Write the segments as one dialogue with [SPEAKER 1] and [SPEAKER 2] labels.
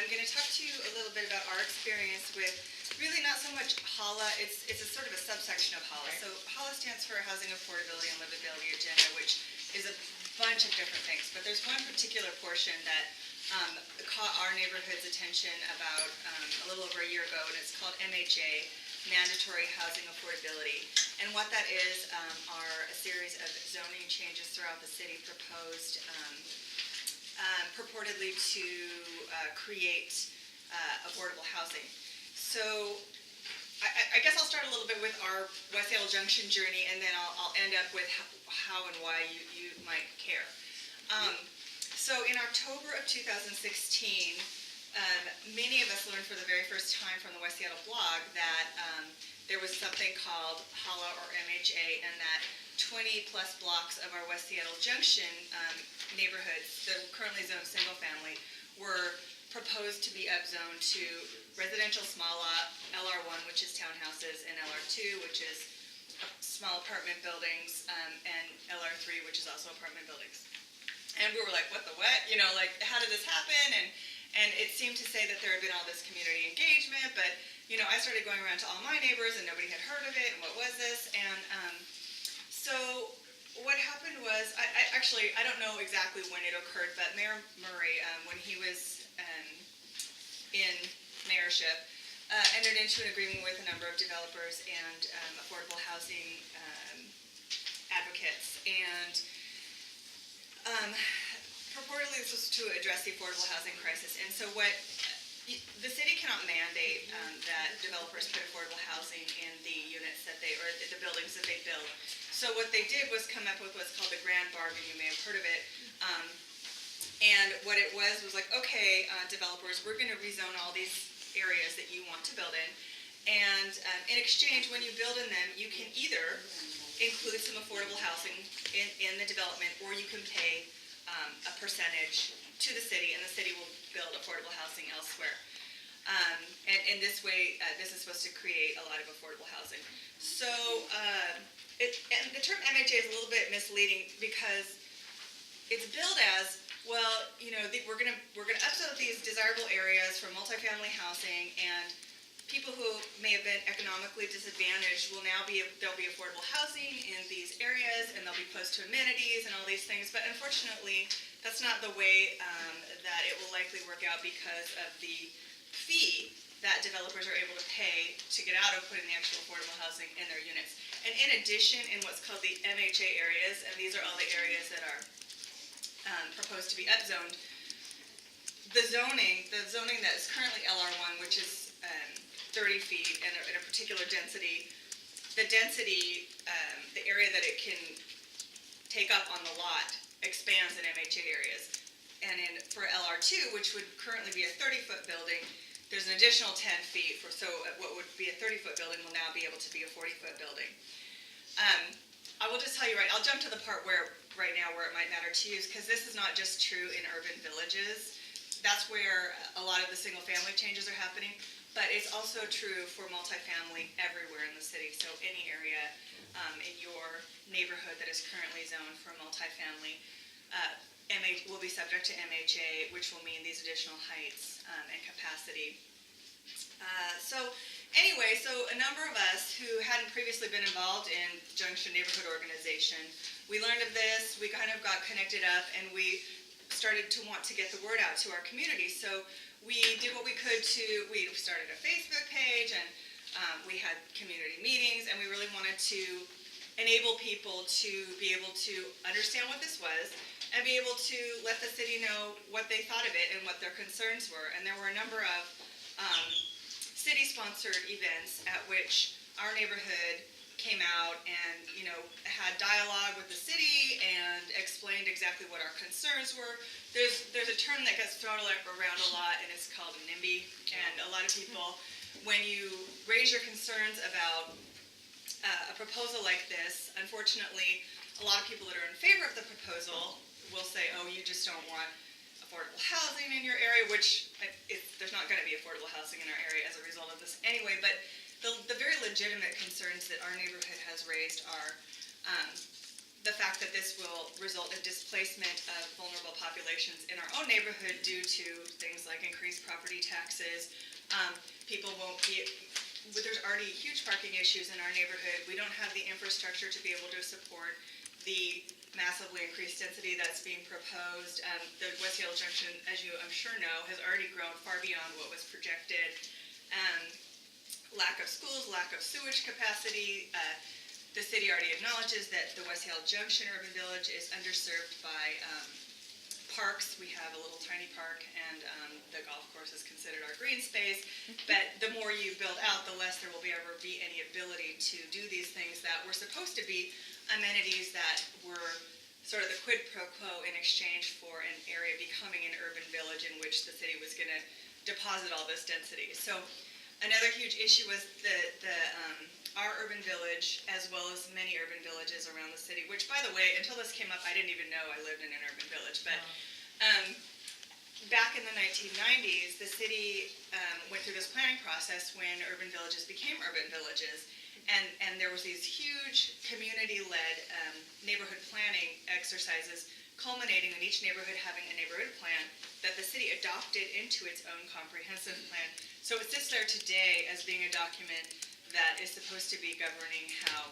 [SPEAKER 1] I'm going to talk to you a little bit about our experience with really not so much HALA, it's a sort of a subsection of HALA.
[SPEAKER 2] Right.
[SPEAKER 1] So HALA stands for Housing Affordability and Livability Agenda, which is a bunch of different things, but there's one particular portion that caught our neighborhood's attention about a little over a year ago, and it's called MHA, Mandatory Housing Affordability. And what that is are a series of zoning changes throughout the city proposed purportedly to create affordable housing. So I guess I'll start a little bit with our West Seattle Junction journey, and then I'll end up with how and why you might care. So in October of 2016, many of us learned for the very first time from the West Seattle blog that there was something called HALA or MHA, and that 20 plus blocks of our West Seattle Junction neighborhoods that were currently zoned single family were proposed to be upzoned to residential small lot, LR1, which is townhouses, and LR2, which is small apartment buildings, and LR3, which is also apartment buildings. And we were like, what the what? You know, like, how did this happen? And it seemed to say that there had been all this community engagement, but, you know, I started going around to all my neighbors and nobody had heard of it, and what was this? And so what happened was, I don't know exactly when it occurred, but Mayor Murray, when he was in mayorship, entered into an agreement with a number of developers and affordable housing advocates, and purportedly this was to address the affordable housing crisis. And so what the city cannot mandate that developers put affordable housing in the units that they, or the buildings that they build. So what they did was come up with what's called the Grand Bargain. You may have heard of it. And what it was like, okay, developers, we're going to rezone all these areas that you want to build in. And in exchange, when you build in them, you can either include some affordable housing in the development, or you can pay a percentage to the city, and the city will build affordable housing elsewhere. And in this way, this is supposed to create a lot of affordable housing. So, and the term MHA is a little bit misleading because it's billed as, well, you know, we're gonna upzone these desirable areas for multifamily housing, and people who may have been economically disadvantaged will now there'll be affordable housing in these areas, and they'll be close to amenities and all these things. But unfortunately, that's not the way that it will likely work out, because of the fee that developers are able to pay to get out of putting the actual affordable housing in their units. And in addition, in what's called the MHA areas, and these are all the areas that are proposed to be upzoned, the zoning that is currently LR1, which is 30 feet and a particular density, the area that it can take up on the lot expands in MHA areas. And for LR2, which would currently be a 30-foot building, there's an additional 10 feet so what would be a 30-foot building will now be able to be a 40-foot building. I will just tell you I'll jump to the part right now where it might matter to you, because this is not just true in urban villages. That's where a lot of the single-family changes are happening, but it's also true for multifamily everywhere in the city. So any area in your neighborhood that is currently zoned for multifamily will be subject to MHA, which will mean these additional heights and capacity. So a number of us who hadn't previously been involved in Junction Neighborhood Organization, we learned of this, we kind of got connected up, and we started to want to get the word out to our community. So we did what we could we started a Facebook page, and we had community meetings, and we really wanted to enable people to be able to understand what this was and be able to let the city know what they thought of it and what their concerns were. And there were a number of city-sponsored events at which our neighborhood came out and, you know, had dialogue with the city and explained exactly what our concerns were. There's a term that gets thrown around a lot, and it's called NIMBY. And a lot of people, when you raise your concerns about a proposal like this, unfortunately, a lot of people that are in favor of the proposal will say, oh, you just don't want affordable housing in your area, which there's not going to be affordable housing in our area as a result of this anyway. But the very legitimate concerns that our neighborhood has raised are the fact that this will result in displacement of vulnerable populations in our own neighborhood due to things like increased property taxes. People won't be, there's already huge parking issues in our neighborhood. We don't have the infrastructure to be able to support the massively increased density that's being proposed. The West Yale Junction, as you I'm sure know, has already grown far beyond what was projected. Lack of schools, lack of sewage capacity. The city already acknowledges that the West Yale Junction urban village is underserved by parks. We have a little tiny park, and the golf course is considered our green space. But the more you build out, the less there will ever be any ability to do these things that were supposed to be amenities that were sort of the quid pro quo in exchange for an area becoming an urban village in which the city was going to deposit all this density. So another huge issue was our urban village, as well as many urban villages around the city, which, by the way, until this came up, I didn't even know I lived in an urban village. But back in the 1990s, the city went through this planning process when urban villages became urban villages. And there was these huge community-led neighborhood planning exercises culminating in each neighborhood having a neighborhood plan that the city adopted into its own comprehensive plan. So it sits there today as being a document that is supposed to be governing how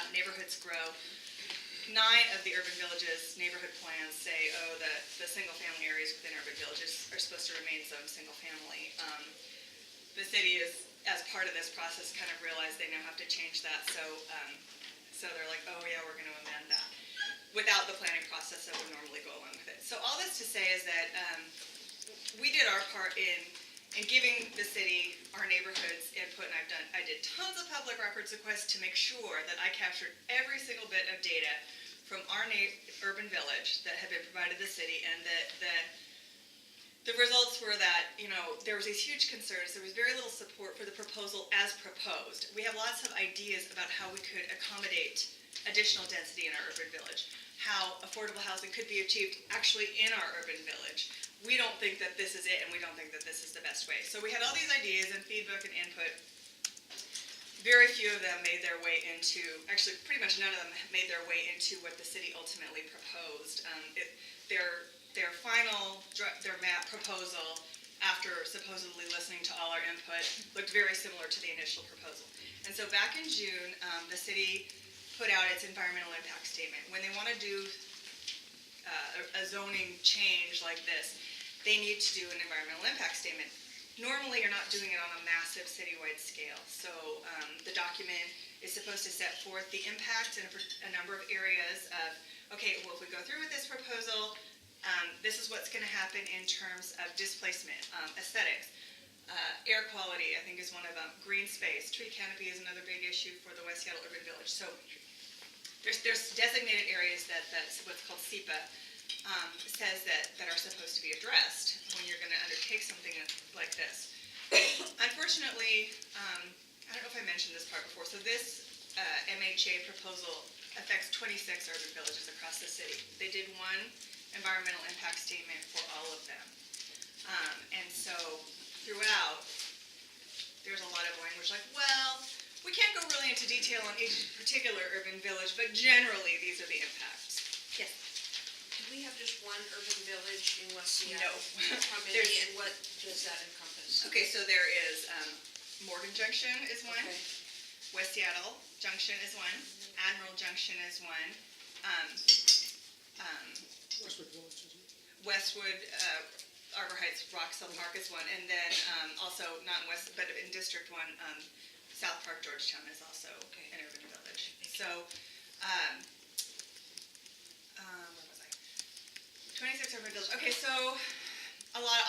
[SPEAKER 1] neighborhoods grow. 9 of the urban villages neighborhood plans say, the single-family areas within urban villages are supposed to remain zoned single-family. The city is, as part of this process, kind of realized they now have to change that, so they're like, oh yeah, we're going to amend that, without the planning process that would normally go along with it. So all this to say is that we did our part in giving the city, our neighborhoods, input, and I did tons of public records requests to make sure that I captured every single bit of data from our urban village that had been provided to the city, and the results were that, there was these huge concerns. There was very little support for the proposal as proposed. We have lots of ideas about how we could accommodate additional density in our urban village, how affordable housing could be achieved actually in our urban village. We don't think that this is it, and we don't think that this is the best way. So we had all these ideas and feedback and input. Very few of them made their way into, actually pretty much none of them made their way into what the city ultimately proposed. Their final, their map proposal, after supposedly listening to all our input, looked very similar to the initial proposal. And so back in June, the city put out its environmental impact statement. When they want to do a zoning change like this, they need to do an environmental impact statement. Normally, you're not doing it on a massive citywide scale. So the document is supposed to set forth the impacts in a number of areas of, okay, well, if we go through with this proposal, this is what's going to happen in terms of displacement, aesthetics, air quality, I think is one of them, green space, tree canopy is another big issue for the West Seattle Urban Village. So there's designated areas that's what's called SEPA, says that are supposed to be addressed when you're going to undertake something like this. Unfortunately, I don't know if I mentioned this part before, so this MHA proposal affects 26 urban villages across the city. They did one environmental impact statement for all of them. And so throughout, there's a lot of language like, well, we can't go really into detail on each particular urban village, but generally these are the impacts. Yes?
[SPEAKER 2] Do we have just one urban village in West Seattle?
[SPEAKER 1] No.
[SPEAKER 2] How many, and what does that encompass?
[SPEAKER 1] Okay, so there is Morgan Junction is one,
[SPEAKER 2] Okay.
[SPEAKER 1] West Seattle Junction is one, Admiral Junction is one,
[SPEAKER 3] Westwood Village, isn't it?
[SPEAKER 1] Westwood, Arbor Heights, Roxhill Park is one, and then also not in West, but in District 1, South Park, Georgetown is also an urban village. So, where was I? 26 urban villages. Okay, so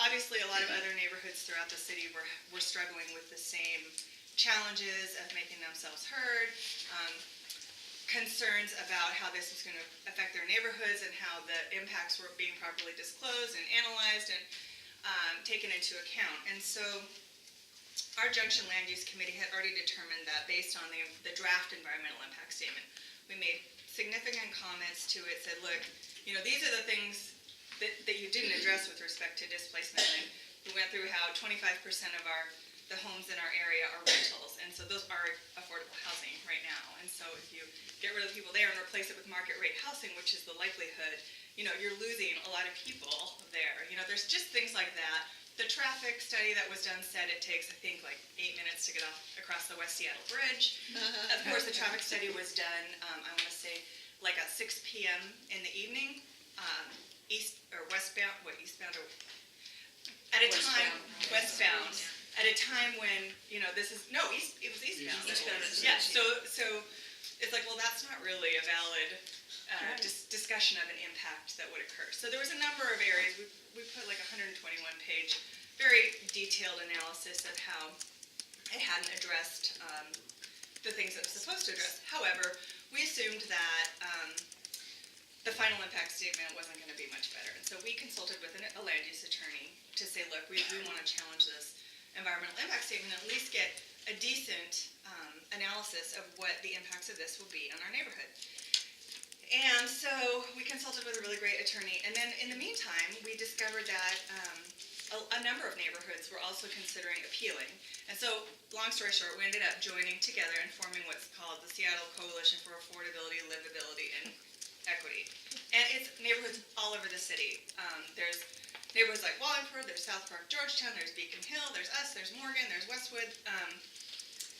[SPEAKER 1] obviously a lot of other neighborhoods throughout the city were struggling with the same challenges of making themselves heard, concerns about how this was going to affect their neighborhoods and how the impacts were being properly disclosed and analyzed and taken into account. And so our Junction Land Use Committee had already determined that based on the draft environmental impact statement, we made significant comments to it, said, look, these are the things that you didn't address with respect to displacement. And we went through how 25% of our the homes in our area are rentals, and so those are affordable housing right now. And so if you get rid of the people there and replace it with market rate housing, which is the likelihood, you're losing a lot of people there. There's just things like that. The traffic study that was done said it takes, I think, like 8 minutes to get across the West Seattle Bridge. Of course, the traffic study was done, I want to say, like at 6 p.m. in the evening, westbound, at a time, westbound, at a time when, it was eastbound. Yeah, so it's like, well, that's not really a valid discussion of an impact that would occur. So there was a number of areas, we put like 121-page, very detailed analysis of how it hadn't addressed the things it was supposed to address. However, we assumed that the final impact statement wasn't going to be much better. And so we consulted with a land use attorney to say, look, we want to challenge this environmental impact statement and at least get a decent analysis of what the impacts of this will be on our neighborhood. And so we consulted with a really great attorney. And then in the meantime, we discovered that a number of neighborhoods were also considering appealing. And so, long story short, we ended up joining together and forming what's called the Seattle Coalition for Affordability, Livability, and Equity. And it's neighborhoods all over the city. There's neighborhoods like Wallingford, there's South Park, Georgetown, there's Beacon Hill, there's us, there's Morgan, there's Westwood.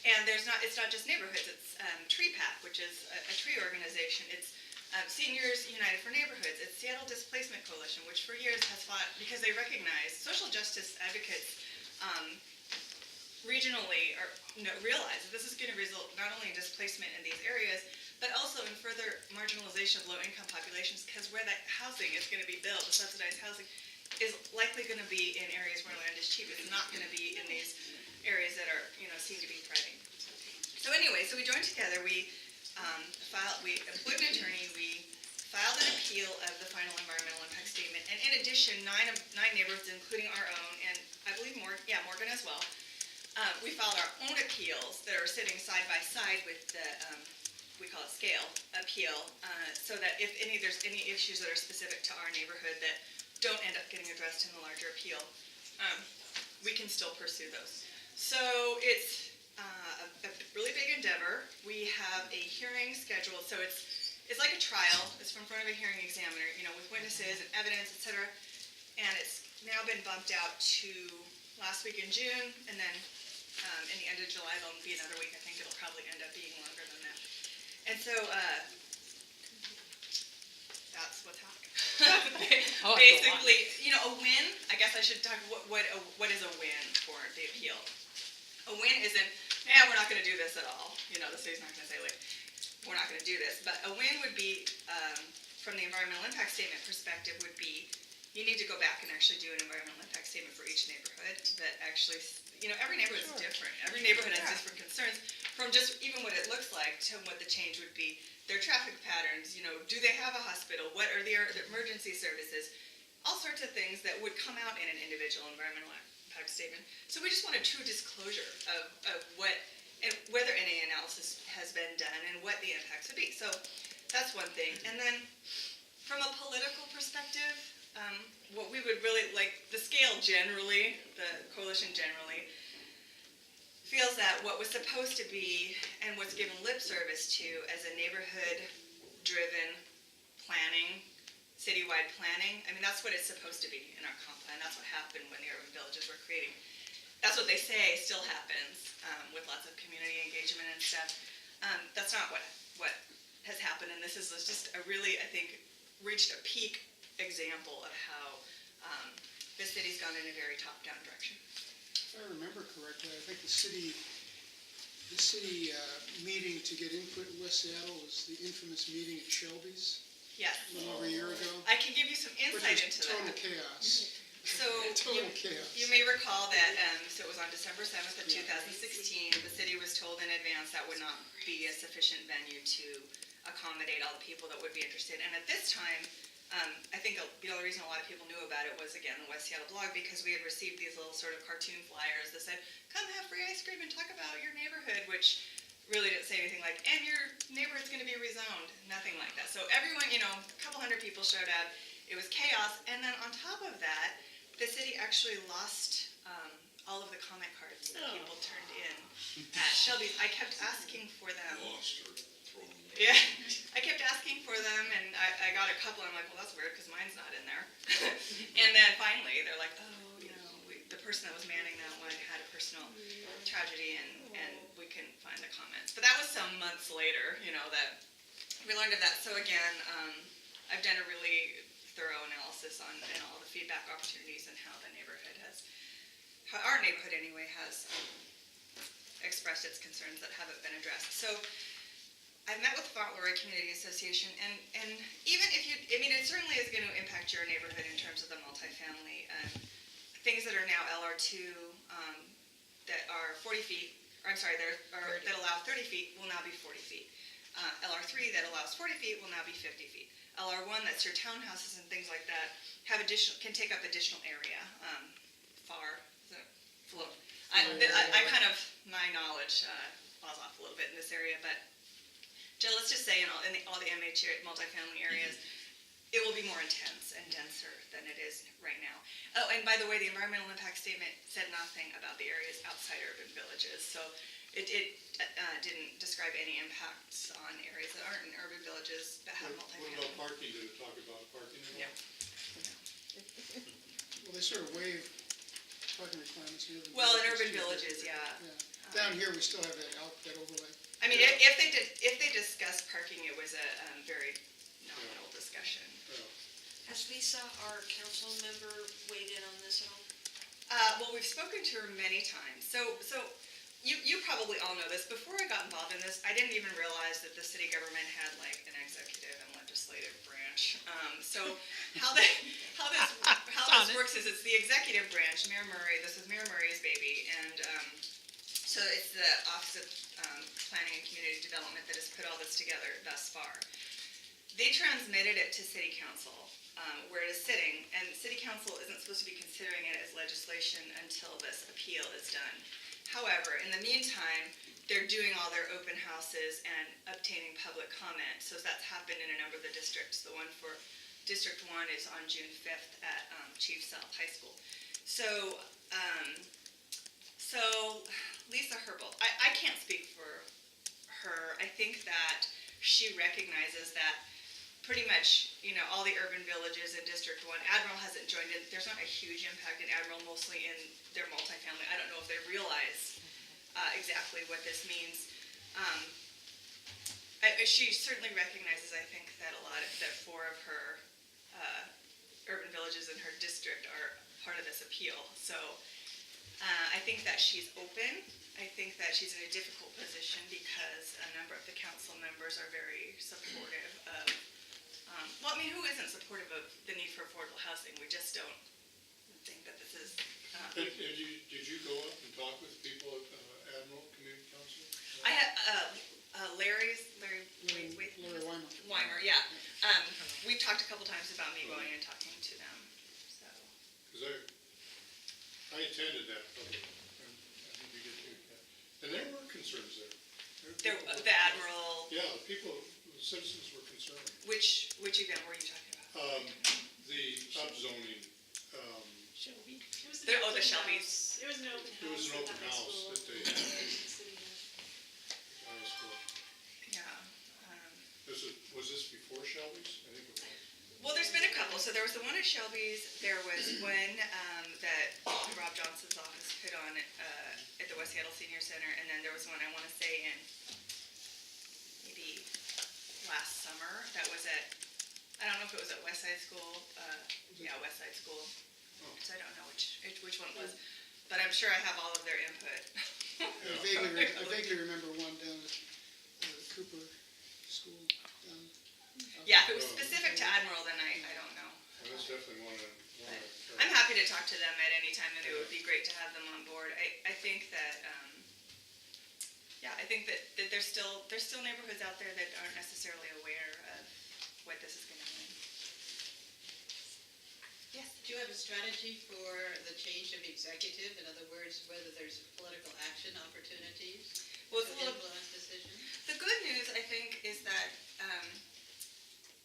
[SPEAKER 1] And it's not just neighborhoods, it's Tree Path, which is a tree organization. It's Seniors United for Neighborhoods. It's Seattle Displacement Coalition, which for years has fought because they recognize social justice advocates regionally realize that this is going to result not only in displacement in these areas, but also in further marginalization of low-income populations, because where that housing is going to be built, the subsidized housing, is likely going to be in areas where land is cheap. It's not going to be in these areas that are, seem to be thriving. So anyway, so we joined together. We employed an attorney. We filed an appeal of the final environmental impact statement, and in addition, nine neighborhoods, including our own, and I believe Morgan as well. We filed our own appeals that are sitting side by side with the we call it scale appeal, so that if there's any issues that are specific to our neighborhood that don't end up getting addressed in the larger appeal, we can still pursue those. So it's a really big endeavor. We have a hearing scheduled, so it's like a trial. It's from front of a hearing examiner, with witnesses and evidence, etc. And it's now been bumped out to last week in June, and then in the end of July there'll be another week. I think it'll probably end up being longer than that. And so that's what's happening. Basically, a win. I guess I should talk. What is a win for the appeal? A win isn't, we're not going to do this at all. The city's not going to say, like, we're not going to do this. But a win would be, from the environmental impact statement perspective, would be you need to go back and actually do an environmental impact statement for each neighborhood that actually, every neighborhood is different. Every neighborhood has different concerns, from just even what it looks like to what the change would be. Their traffic patterns, do they have a hospital? What are their emergency services? All sorts of things that would come out in an individual environmental impact statement. So we just want a true disclosure of what, and whether any analysis has been done and what the impacts would be. So that's one thing. And then from a political perspective, what we would really like, the scale generally, the coalition generally, feels that what was supposed to be and what's given lip service to as a neighborhood-driven planning, citywide planning, that's what it's supposed to be in our comp plan. That's what happened when the urban villages were creating. That's what they say still happens with lots of community engagement and stuff. That's not what has happened, and this is just a really, I think, reached a peak example of how the city's gone in a very top-down direction.
[SPEAKER 3] If I remember correctly, I think the city meeting to get input in West Seattle was the infamous meeting at Shelby's.
[SPEAKER 1] Yes.
[SPEAKER 3] A little over a year ago.
[SPEAKER 1] I can give you some insight into that.
[SPEAKER 3] Total chaos.
[SPEAKER 1] So
[SPEAKER 3] Total chaos.
[SPEAKER 1] You may recall that, so it was on December 7th of 2016, the city was told in advance that would not be a sufficient venue to accommodate all the people that would be interested. And at this time, I think the only reason a lot of people knew about it was, again, the West Seattle blog, because we had received these little sort of cartoon flyers that said, come have free ice cream and talk about your neighborhood, which really didn't say anything like, and your neighborhood's going to be rezoned, nothing like that. So everyone, a couple hundred people showed up. It was chaos. And then on top of that, the city actually lost all of the comment cards that people turned in at Shelby's. I kept asking for them.
[SPEAKER 4] Lost or thrown away.
[SPEAKER 1] Yeah, I kept asking for them, and I got a couple, and I'm like, well, that's weird, because mine's not in there. And then finally, they're like, oh, the person that was manning that one had a personal tragedy, and we couldn't find the comments. But that was some months later, that we learned of that. So again, I've done a really thorough analysis on all the feedback opportunities and how our neighborhood anyway has expressed its concerns that haven't been addressed. So I've met with the Fauntleroy Community Association, and even if it certainly is going to impact your neighborhood in terms of the multifamily. Things that are now LR2 that are 40 feet, or I'm sorry, that allow 30 feet will now be 40 feet. LR3 that allows 40 feet will now be 50 feet. LR1, that's your townhouses and things like that, can take up additional area. My knowledge falls off a little bit in this area, but Joe, let's just say in all the MH multifamily areas, it will be more intense and denser than it is right now. Oh, and by the way, the environmental impact statement said nothing about the areas outside urban villages, so it didn't describe any impacts on areas that aren't in urban villages that have multifamily.
[SPEAKER 4] What about parking? Did it talk about parking at all?
[SPEAKER 1] Yeah.
[SPEAKER 3] Well, they sort of waive parking requirements in urban villages.
[SPEAKER 1] Well, in urban villages, yeah.
[SPEAKER 3] Down here, we still have that overlay.
[SPEAKER 1] I mean,
[SPEAKER 4] Yeah.
[SPEAKER 1] if they discussed parking, it was a very nominal discussion.
[SPEAKER 2] Has Lisa, our council member, weighed in on this at all?
[SPEAKER 1] Well, we've spoken to her many times. So you probably all know this. Before I got involved in this, I didn't even realize that the city government had like an executive and legislative branch. So how this works is it's the executive branch, Mayor Murray. This is Mayor Murray's baby, and so it's the Office of Planning and Community Development that has put all this together thus far. They transmitted it to City Council, where it is sitting, and City Council isn't supposed to be considering it as legislation until this appeal is done. However, in the meantime, they're doing all their open houses and obtaining public comment. So that's happened in a number of the districts. The one for District 1 is on June 5th at Chief South High School. So Lisa Herbal, I can't speak for her. I think that she recognizes that pretty much, all the urban villages in District 1, Admiral hasn't joined in. There's not a huge impact in Admiral, mostly in their multifamily. I don't know if they realize exactly what this means. She certainly recognizes, I think, that that 4 of her urban villages in her district are part of this appeal. So I think that she's open. I think that she's in a difficult position because a number of the council members are very supportive of who isn't supportive of the need for affordable housing? We just don't think that this is...
[SPEAKER 4] Did you go up and talk with people at Admiral Community Council?
[SPEAKER 1] I had Larry Weimer, yeah. We've talked a couple times about me going and talking to them.
[SPEAKER 4] Because I attended that public, and I think you did too, Kat. And there were concerns there.
[SPEAKER 1] The Admiral...
[SPEAKER 4] Yeah, the citizens were concerned.
[SPEAKER 1] Which event were you talking about?
[SPEAKER 4] The upzoning.
[SPEAKER 5] Shelby.
[SPEAKER 1] The Shelbys.
[SPEAKER 5] It was an open house.
[SPEAKER 4] It was an
[SPEAKER 5] at
[SPEAKER 4] open
[SPEAKER 5] the high
[SPEAKER 4] house
[SPEAKER 5] school.
[SPEAKER 4] that they had at the high school.
[SPEAKER 1] Yeah.
[SPEAKER 4] Was this before Shelby's? I think it was.
[SPEAKER 1] Well, there's been a couple. So there was the one at Shelby's. There was one that Rob Johnson's office put on at the West Seattle Senior Center, and then there was one I want to say in maybe last summer. That was I don't know if it was at West Side School. Yeah, West Side School.
[SPEAKER 4] Oh.
[SPEAKER 1] So I don't know which one it was, but I'm sure I have all of their input.
[SPEAKER 3] I vaguely remember one down at Cooper School.
[SPEAKER 1] Yeah, if it was specific to Admiral, then I don't know.
[SPEAKER 4] I was definitely one of.
[SPEAKER 1] I'm happy to talk to them at any time, and it would be great to have them on board. I think that, I think that there's still neighborhoods out there that aren't necessarily aware of what this is going to mean. Yes.
[SPEAKER 6] Do you have a strategy for the change of executive? In other words, whether there's political action opportunities
[SPEAKER 1] Well,
[SPEAKER 6] to
[SPEAKER 1] it's a little.
[SPEAKER 6] influence decisions?
[SPEAKER 1] The good news, I think, is that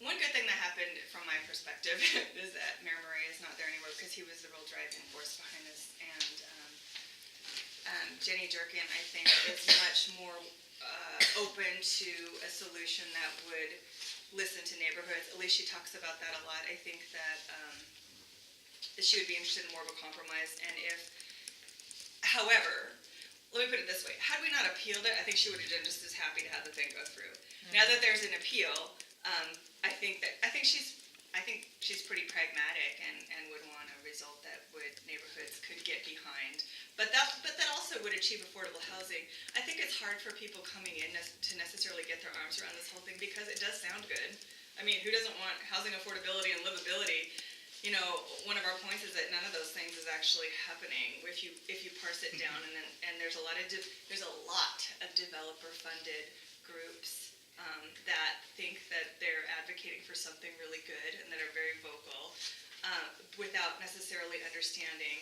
[SPEAKER 1] one good thing that happened from my perspective is that Mayor Murray is not there anymore because he was the real driving force behind this. And Jenny Durkin, I think, is much more open to a solution that would listen to neighborhoods. At least she talks about that a lot. I think that she would be interested in more of a compromise. And if, however, let me put it this way: had we not appealed it, I think she would have been just as happy to have the thing go through. Now that there's an appeal, I think she's pretty pragmatic and would want a result that neighborhoods could get behind. But that also would achieve affordable housing. I think it's hard for people coming in to necessarily get their arms around this whole thing because it does sound good. I mean, who doesn't want housing affordability and livability? You know, one of our points is that none of those things is actually happening if you parse it down, and there's a lot of developer-funded groups that think that they're advocating for something really good and that are very vocal without necessarily understanding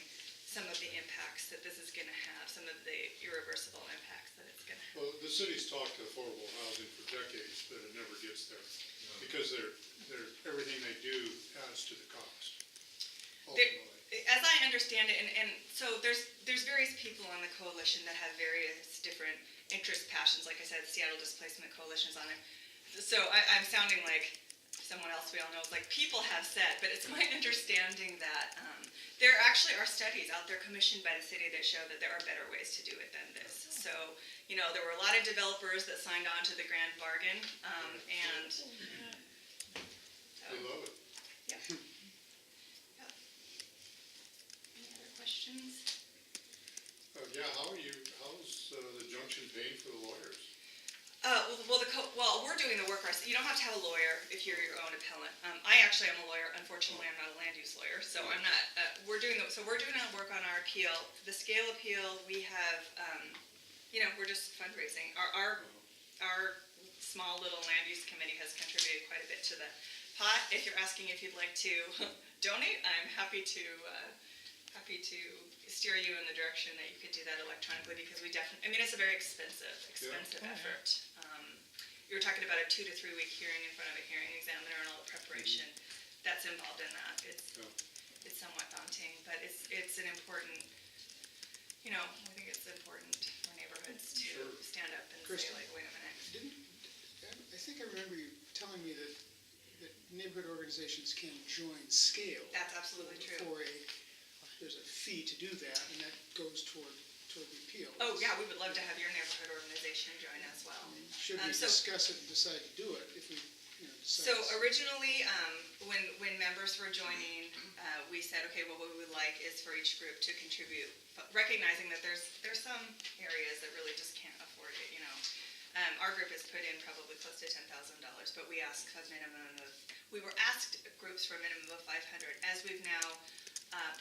[SPEAKER 1] some of the impacts that this is going to have, some of the irreversible impacts that it's going to have.
[SPEAKER 4] Well, the city's talked to affordable housing for decades, but it never gets there. Because everything they do adds to the cost, ultimately.
[SPEAKER 1] As I understand it, and so there's various people on the coalition that have various different interests, passions. Like I said, Seattle Displacement Coalition's on it. So I'm sounding like someone else we all know. It's like people have said, but it's my understanding that there actually are studies out there commissioned by the city that show that there are better ways to do it than this. So, you know, there were a lot of developers that signed on to the grand bargain, and
[SPEAKER 4] They love it.
[SPEAKER 1] yeah. Any other questions?
[SPEAKER 4] Yeah, how's the junction paying for the lawyers?
[SPEAKER 1] Well, we're doing the work ourselves. You don't have to have a lawyer if you're your own appellant. I actually am a lawyer. Unfortunately, I'm not a land use lawyer, so I'm not. We're doing our work on our appeal. The scale appeal, we have, we're just fundraising. Our small little land use committee has contributed quite a bit to the pot. If you're asking if you'd like to donate, I'm happy to steer you in the direction that you could do that electronically, because it's a very expensive effort. You were talking about a 2 to 3 week hearing in front of a hearing examiner and all the preparation that's involved in that. It's somewhat daunting, but it's an important, I think it's important for neighborhoods to stand up and say, like, wait a minute.
[SPEAKER 3] I think I remember you telling me that neighborhood organizations can join SCALE.
[SPEAKER 1] That's absolutely true.
[SPEAKER 3] There's a fee to do that, and that goes toward the appeal.
[SPEAKER 1] Oh, yeah, we would love to have your neighborhood organization join as well.
[SPEAKER 3] Should we discuss it and decide to do it if we, decide?
[SPEAKER 1] So originally, when members were joining, we said, okay, well, what we would like is for each group to contribute, but recognizing that there's some areas that really just can't afford it, Our group has put in probably close to $10,000, but we asked we were asked groups for a minimum of 500. As we've now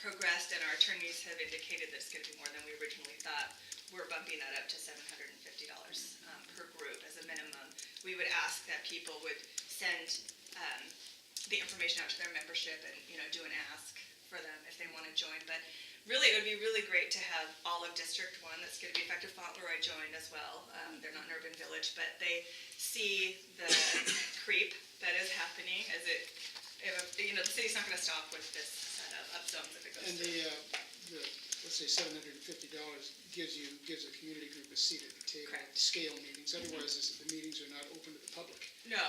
[SPEAKER 1] progressed and our attorneys have indicated that it's going to be more than we originally thought, we're bumping that up to $750 per group as a minimum. We would ask that people would send the information out to their membership and do an ask for them if they want to join. But really, it would be really great to have all of District 1 that's going to be effective. Fauntleroy joined as well. They're not an urban village, but they see the creep that is happening as the city's not going to stop with this set of zones if it goes
[SPEAKER 3] And
[SPEAKER 1] through.
[SPEAKER 3] let's say $750 gives a community group a seat at the table at
[SPEAKER 1] Correct.
[SPEAKER 3] SCALE meetings. Otherwise, the meetings are not open to the public.
[SPEAKER 1] No,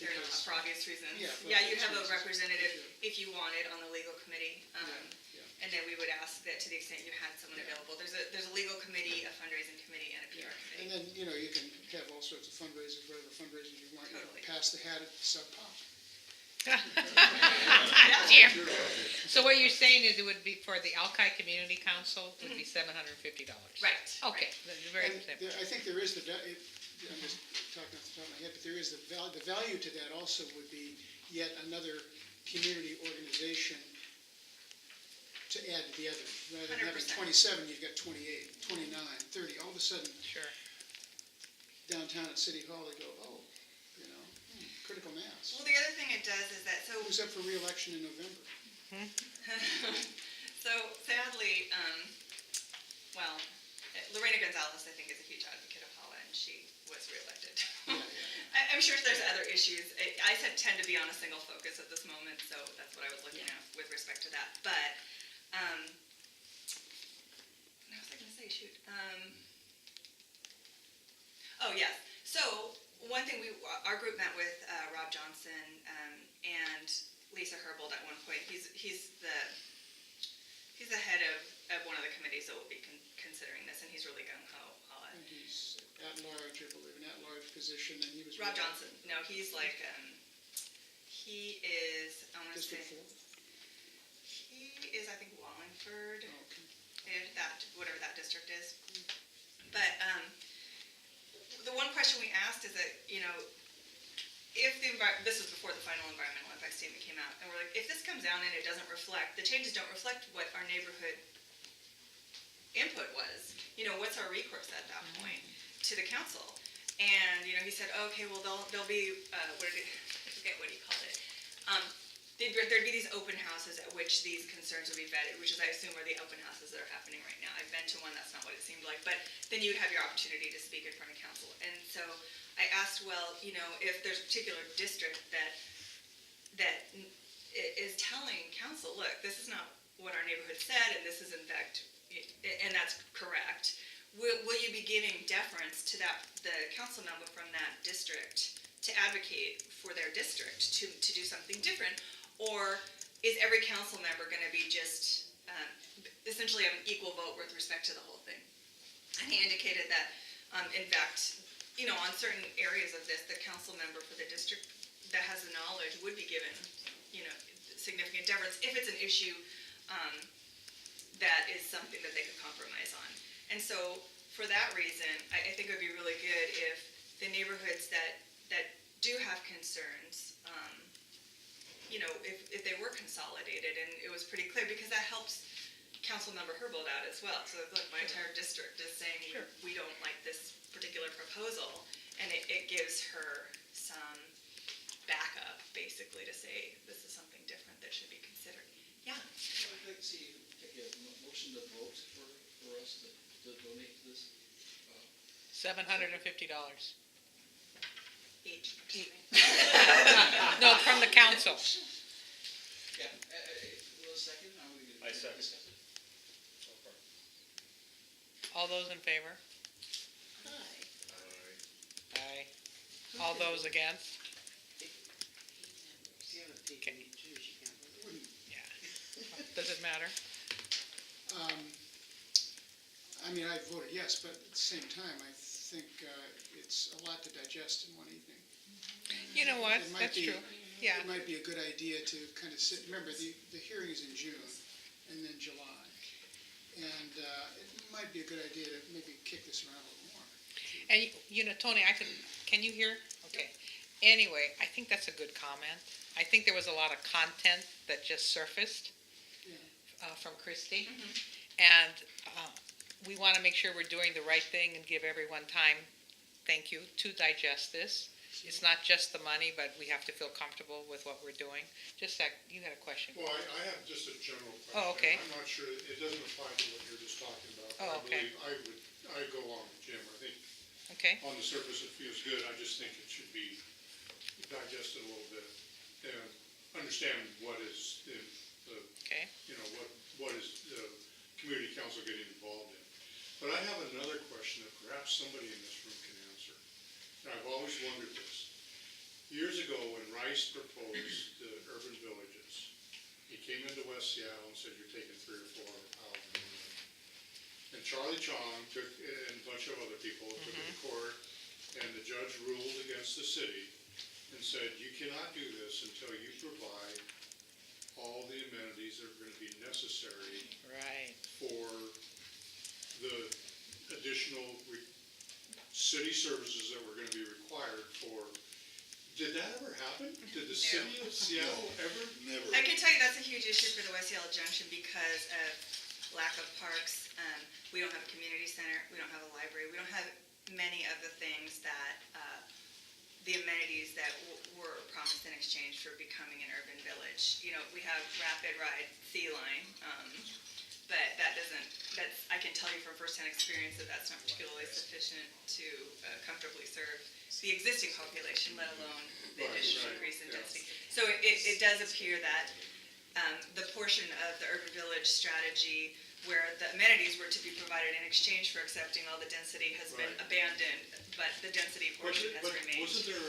[SPEAKER 1] they're not,
[SPEAKER 3] Because-
[SPEAKER 1] for obvious reasons.
[SPEAKER 3] Yeah, for
[SPEAKER 1] Yeah, you'd
[SPEAKER 3] obvious
[SPEAKER 1] have a
[SPEAKER 3] reasons.
[SPEAKER 1] representative if you wanted on the legal committee.
[SPEAKER 3] Yeah.
[SPEAKER 1] And then we would ask that to the extent you had someone available. There's a legal committee, a fundraising committee, and a PR committee.
[SPEAKER 3] And then, you can have all sorts of fundraisers, whatever fundraisers you want.
[SPEAKER 1] Totally.
[SPEAKER 3] Pass the hat at Sub Pop.
[SPEAKER 5] Jim. So what you're saying is it would be for the Alki Community Council, would be $750?
[SPEAKER 1] Right.
[SPEAKER 5] Okay, that's very
[SPEAKER 3] And
[SPEAKER 5] simple.
[SPEAKER 3] I think there is I'm just talking off the top of my head, but there is the value to that also would be yet another community organization to add to the other. Rather than having
[SPEAKER 1] 100%.
[SPEAKER 3] 27, you've got 28, 29, 30. All of a sudden,
[SPEAKER 5] Sure.
[SPEAKER 3] downtown at City Hall, they go, critical mass.
[SPEAKER 1] Well, the other thing it does is that,
[SPEAKER 3] Who's up for re-election in November?
[SPEAKER 1] so sadly, Lorena Gonzalez, I think, is a huge advocate of HALA, and she was reelected. I'm sure there's other issues. I tend to be on a single focus at this moment, so that's what I was looking at with respect to that. But, what was I going to say? shoot. Oh, yes. So, one thing our group met with Rob Johnson and Lisa Herbold at one point. He's the head of one of the committees that will be considering this, and he's really gung-ho on it.
[SPEAKER 3] And he's at large, I believe, an at-large position, and he was.
[SPEAKER 1] Rob Johnson, no, he's like, he is, I want to say,
[SPEAKER 3] District 4?
[SPEAKER 1] he is, I think, Wallingford,
[SPEAKER 3] Oh, okay.
[SPEAKER 1] whatever that district is. But the one question we asked is that, if this was before the final environmental impact statement came out, and we're like, if this comes down and it doesn't reflect, the changes don't reflect what our neighborhood input was, what's our recourse at that point to the council? And, he said, okay, well, there'll be, I forget what he called it. There'd be these open houses at which these concerns would be vetted, which is, I assume, are the open houses that are happening right now. I've been to one, that's not what it seemed like, but then you'd have your opportunity to speak in front of council. And so I asked, well, if there's a particular district that is telling council, look, this is not what our neighborhood said, and this is in fact, and that's correct. Will you be giving deference to the council member from that district to advocate for their district to do something different? Or is every council member going to be just essentially an equal vote with respect to the whole thing? And he indicated that, in fact, on certain areas of this, the council member for the district that has the knowledge would be given, significant deference if it's an issue that is something that they could compromise on. And so, for that reason, I think it would be really good if the neighborhoods that do have concerns, if they were consolidated, and it was pretty clear, because that helps Councilmember Herbold out as well. So, look, my entire district is saying, we don't like this particular proposal, and it gives her some backup, basically, to say, this is something different that should be considered. Yeah?
[SPEAKER 7] I'd like to see, take a motion to vote for us to donate to this.
[SPEAKER 5] $750.
[SPEAKER 1] Each.
[SPEAKER 5] No, from the council.
[SPEAKER 7] Yeah, will a second?
[SPEAKER 8] I second.
[SPEAKER 7] Discuss it?
[SPEAKER 5] All those in favor? Aye. All those against? Okay. Yeah. Does it matter?
[SPEAKER 3] I voted yes, but at the same time, I think it's a lot to digest in one evening.
[SPEAKER 5] You know what?
[SPEAKER 3] It might
[SPEAKER 5] That's
[SPEAKER 3] be-
[SPEAKER 5] true. Yeah.
[SPEAKER 3] It might be a good idea to kind of sit, remember, the hearing is in June and then July. And it might be a good idea to maybe kick this around a little more.
[SPEAKER 5] And, Tony, can you hear? Okay. Anyway, I think that's a good comment. I think there was a lot of content that just surfaced
[SPEAKER 3] Yeah.
[SPEAKER 5] from Christie. And we want to make sure we're doing the right thing and give everyone time, thank you, to digest this. It's not just the money, but we have to feel comfortable with what we're doing. Just a sec, you had a question.
[SPEAKER 4] Well, I have just a general question.
[SPEAKER 5] Oh, okay.
[SPEAKER 4] I'm not sure, it doesn't apply to what you're just talking about.
[SPEAKER 5] Oh, okay.
[SPEAKER 4] I'd go along with Jim. I think
[SPEAKER 5] Okay,
[SPEAKER 4] on the surface it feels good. I just think it should be digested a little bit and understand what is the
[SPEAKER 5] okay.
[SPEAKER 4] what is the community council getting involved in. But I have another question that perhaps somebody in this room can answer. And I've always wondered this. Years ago, when Rice proposed the urban villages, he came into West Seattle and said, you're taking 3 or 4 houses. And Charlie Chong took, and a bunch of other people took it to court, and the judge ruled against the city and said, you cannot do this until you provide all the amenities that are going to be necessary
[SPEAKER 5] Right.
[SPEAKER 4] for the additional city services that were going to be required for. Did that ever happen? Did the city of Seattle ever? Never.
[SPEAKER 1] I can tell you that's a huge issue for the West Seattle Junction because of lack of parks. We don't have a community center, we don't have a library, we don't have many of the things that, the amenities that were promised in exchange for becoming an urban village. We have rapid ride sea line, but I can tell you from firsthand experience that that's not particularly sufficient to comfortably serve the existing population, let alone the additional increase in density. So it does appear that the portion of the urban village strategy where the amenities were to be provided in exchange for accepting all the density has been
[SPEAKER 4] Right.
[SPEAKER 1] abandoned, but the density portion has remained.
[SPEAKER 4] Wasn't there